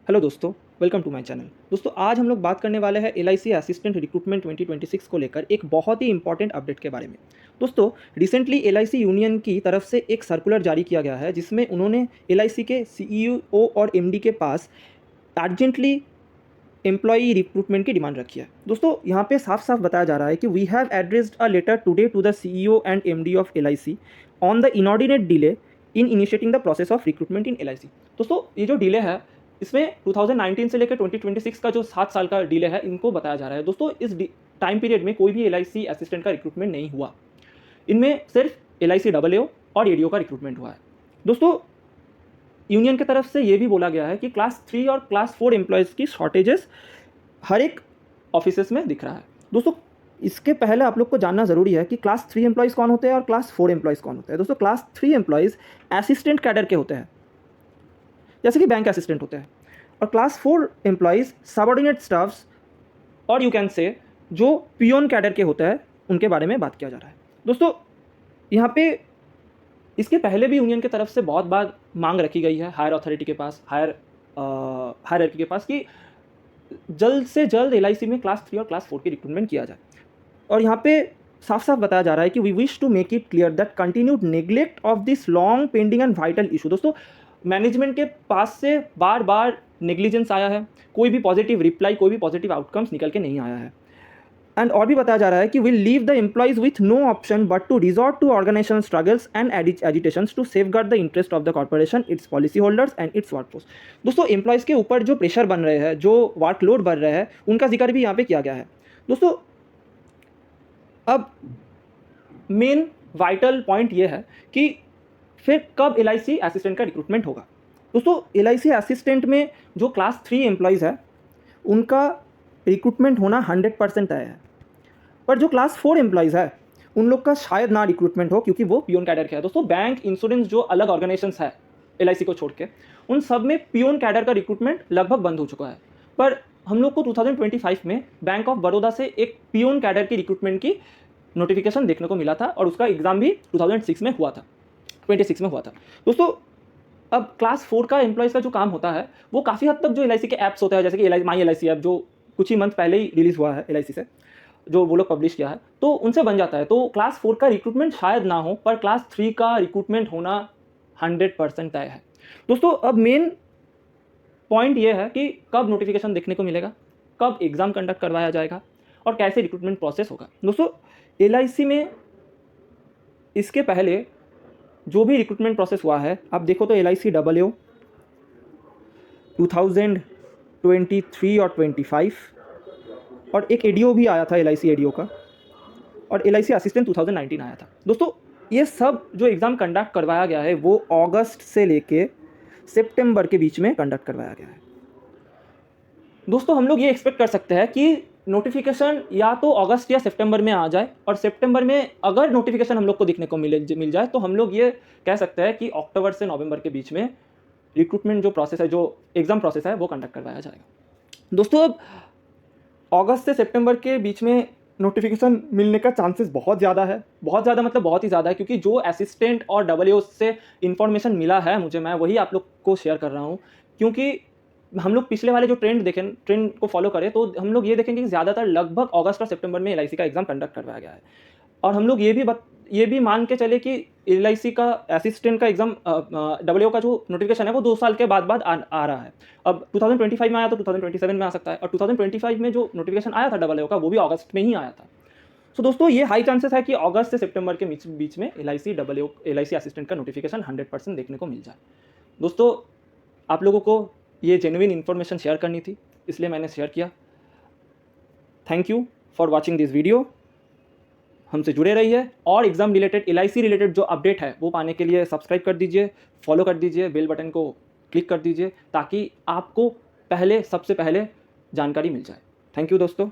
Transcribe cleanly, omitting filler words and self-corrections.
Hello दोस्तों, welcome to my channel. दोस्तों आज हम लोग बात करने वाले हैं एलआईसी असिस्टेंट रिक्रूटमेंट 2026 को लेकर एक बहुत ही इंपॉर्टेंट अपडेट के बारे में। दोस्तों रिसेंटली एलआईसी यूनियन की तरफ से एक सर्कुलर जारी किया गया है जिसमें उन्होंने एलआईसी के सीईओ और एमडी के पास अर्जेंटली एम्प्लॉई रिक्रूटमेंट की डिमांड रखी है। दोस्तों यहाँ पे साफ साफ बताया जा रहा है कि we have addressed a letter today to the CEO and MD of LIC on the inordinate delay in initiating the process of recruitment in LIC. दोस्तों ये जो डिले है इसमें 2019 से लेकर 2026 का जो 7 साल का डिले है इनको बताया जा रहा है। दोस्तों इस टाइम पीरियड में कोई भी एलआईसी असिस्टेंट का रिक्रूटमेंट नहीं हुआ। इनमें सिर्फ एलआईसी AAO और एडीओ का रिक्रूटमेंट हुआ है। दोस्तों यूनियन की तरफ से ये भी बोला गया है कि क्लास 3 और क्लास 4 एम्प्लॉयज़ की शॉर्टेजेस हर एक ऑफिसेस में दिख रहा है। दोस्तों इसके पहले आप लोग को जानना ज़रूरी है कि क्लास 3 एम्प्लॉयज़ कौन होते हैं और क्लास 4 एम्प्लॉयज़ कौन होते हैं। दोस्तों क्लास 3 एम्प्लॉयज़ असिस्टेंट कैडर के होते हैं, जैसे कि बैंक असिस्टेंट होते हैं, और क्लास 4 एम्प्लॉयज़ सबऑर्डिनेट स्टाफ्स और यू कैन से जो पियोन कैडर के होते हैं उनके बारे में बात किया जा रहा है। दोस्तों यहाँ पे इसके पहले भी यूनियन की तरफ से बहुत बार मांग रखी गई है हायर अथॉरिटी के पास, हायरार्की के पास कि जल्द से जल्द एलआईसी में क्लास 3 और क्लास 4 की रिक्रूटमेंट किया जाए। और यहाँ पे साफ साफ बताया जा रहा है कि we wish to make it clear that continued neglect of this long pending and vital issue. दोस्तों मैनेजमेंट के पास से बार बार नेग्लिजेंस आया है, कोई भी पॉजिटिव रिप्लाई, कोई भी पॉजिटिव आउटकम्स निकल के नहीं आया है। एंड और भी बताया जा रहा है कि will leave the employees with no option but to resort to organisation struggles and agitations to safeguard the interest of the corporation, its policy holders and its workforce. दोस्तों एम्प्लॉयज़ के ऊपर जो प्रेशर बन रहे हैं, जो वर्कलोड बढ़ रहे हैं, उनका जिक्र भी यहाँ पे किया गया है। दोस्तों अब मेन वाइटल पॉइंट ये है कि फिर कब एलआईसी असिस्टेंट का रिक्रूटमेंट होगा। दोस्तों एलआईसी असिस्टेंट में जो क्लास 3 एम्प्लॉयज़ है उनका रिक्रूटमेंट होना 100% तय है, पर जो क्लास 4 एम्प्लॉयज़ है उन लोग का शायद ना रिक्रूटमेंट हो क्योंकि वो पियोन कैडर के है। दोस्तों बैंक, इंश्योरेंस जो अलग ऑर्गेनाइजेशंस है एलआईसी को छोड़ के, उन सब में पियोन कैडर का रिक्रूटमेंट लगभग बंद हो चुका है। पर हम लोग को 2025 में बैंक ऑफ बड़ौदा से एक पियोन कैडर की रिक्रूटमेंट की नोटिफिकेशन देखने को मिला था और उसका एग्ज़ाम भी 2006 में हुआ था, 26 में हुआ था। दोस्तों अब क्लास 4 का एम्प्लॉयज़ का जो काम होता है वो काफ़ी हद तक जो एलआईसी के ऐप्स होते हैं, जैसे कि माई एलआईसी ऐप जो कुछ ही मंथ पहले ही रिलीज़ हुआ है एलआईसी से, जो वो लोग पब्लिश किया है, तो उनसे बन जाता है। तो क्लास 4 का रिक्रूटमेंट शायद ना हो, पर क्लास 3 का रिक्रूटमेंट होना 100% तय है। दोस्तों अब मेन पॉइंट ये है कि कब नोटिफिकेशन देखने को मिलेगा, कब एग्ज़ाम कंडक्ट करवाया जाएगा और कैसे रिक्रूटमेंट प्रोसेस होगा। दोस्तों एलआईसी में इसके पहले जो भी रिक्रूटमेंट प्रोसेस हुआ है, आप देखो तो एलआईसी AAO 2023 और 25, और एक एडीओ भी आया था एलआईसी एडीओ का, और एलआईसी असिस्टेंट 2019 आया था। दोस्तों ये सब जो एग्ज़ाम कंडक्ट करवाया गया है वो अगस्त से लेके सितंबर के बीच में कंडक्ट करवाया गया है। दोस्तों हम लोग ये एक्सपेक्ट कर सकते हैं कि नोटिफिकेशन या तो अगस्त या सितंबर में आ जाए, और सितंबर में अगर नोटिफिकेशन हम लोग को देखने को मिल जाए तो हम लोग ये कह सकते हैं कि अक्टूबर से नवंबर के बीच में रिक्रूटमेंट जो प्रोसेस है, जो एग्ज़ाम प्रोसेस है, वो कंडक्ट करवाया जाएगा। दोस्तों अब अगस्त से सितंबर के बीच में नोटिफिकेशन मिलने का चांसेस बहुत ज़्यादा है, बहुत ज़्यादा मतलब बहुत ही ज़्यादा है, क्योंकि जो असिस्टेंट और AAO से इन्फॉर्मेशन मिला है मुझे, मैं वही आप लोग को शेयर कर रहा हूँ। क्योंकि हम लोग पिछले वाले जो ट्रेंड को फॉलो करें तो हम लोग ये देखेंगे कि ज़्यादातर लगभग अगस्त और सितंबर में एलआईसी का एग्ज़ाम कंडक्ट करवाया गया है। और हम लोग ये भी मान के चले कि एलआईसी का असिस्टेंट का एग्ज़ाम AAO का जो नोटिफिकेशन है वो 2 साल के बाद आ रहा है। अब 2025 में आया तो 2027 में आ सकता है, और 2025 में जो नोटिफिकेशन आया था AAO का वो भी अगस्त में ही आया था। सो दोस्तों ये हाई चांसेस है कि अगस्त से सितंबर के बीच में एलआईसी असिस्टेंट का नोटिफिकेशन 100% देखने को मिल जाए। दोस्तों आप लोगों को ये जेन्युइन इन्फॉर्मेशन शेयर करनी थी, इसलिए मैंने शेयर किया। Thank you for watching this video. हमसे जुड़े रहिए और एग्ज़ाम रिलेटेड, एलआईसी रिलेटेड जो अपडेट है वो पाने के लिए सब्सक्राइब कर दीजिए, फॉलो कर दीजिए, बेल बटन को क्लिक कर दीजिए ताकि आपको सबसे पहले जानकारी मिल जाए। थैंक यू दोस्तों।